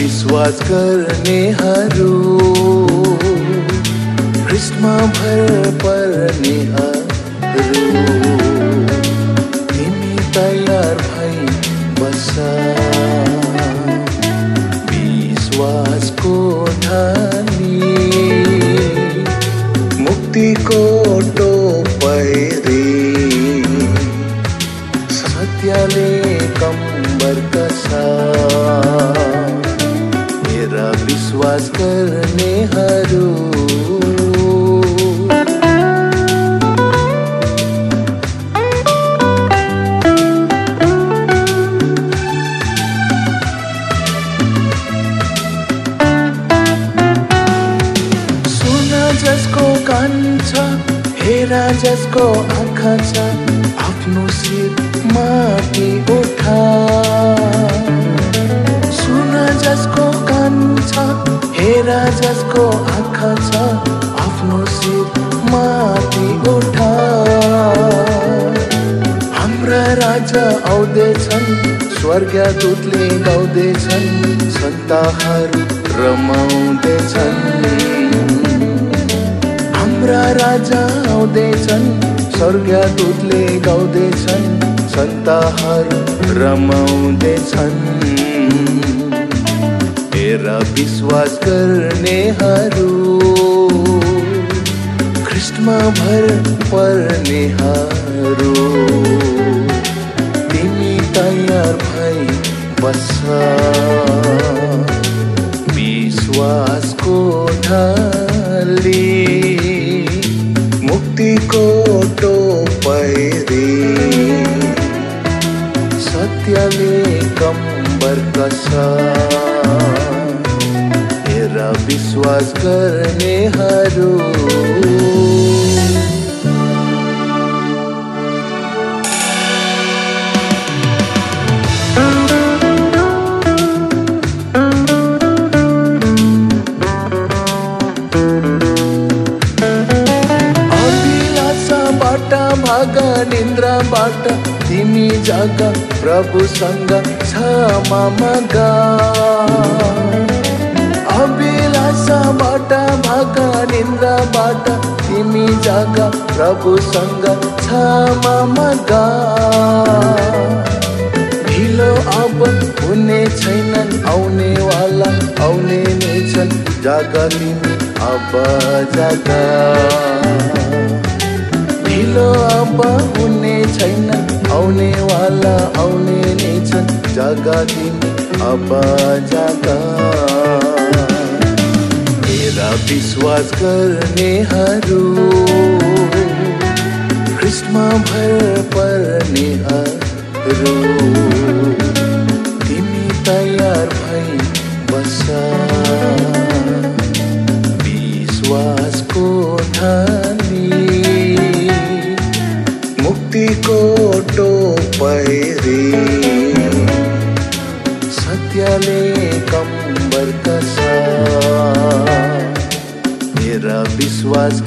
विश्वास गर्नेहरू ख्रीष्टमा भर पर्नेहरू तिमी तयार भई बस विश्वासको ढाली मुक्तिको टोपरी सत्यले कम्बर कसा विश्वास गर्नेहरू सुन जसको कान छ हेरा जसको आँखा छ आफ्नो शिर माथि उठा सुन जसको कान छ हेरा जसको आँखा छ आफ्नो शिर माथि उठा हाम्रा राजा आउँदैछन् स्वर्गदूतले गाउँदैछन् सन्ताहरू रमाउँदैछन् हाम्रा राजा आउँदैछन् स्वर्गदूतले गाउँदैछन् सन्ताहरू रमाउँदैछन् हेरा विश्वास गर्नेहरू ख्रीष्टमा भर पर्नेहरू तिमी तयार भई बस विश्वासको ढाली मुक्तिको टोपरी सत्यले कम्बर कसा हेरा विश्वास गर्नेहरू अभिलाषाबाट भाग निन्द्राबाट तिमी जाग प्रभुसँग क्षमा माग अभिलाषाबाट भाग निन्द्राबाट तिमी जाग प्रभुसँग क्षमा माग ढिलो अब हुने छैनन् आउनेवाला आउने नै छन् जाग तिमी अब जाग ढिलो अब हुने छैनन् आउनेवाला आउने नै छन् जाग तिमी अब जाग हेरा विश्वास गर्नेहरू ख्रीष्टमा भर पर्नेहरू तिमी तयार भई बस विश्वासको ढाली मुक्तिको टोपरी सत्यले कम्बर कसा हेरा विश्वास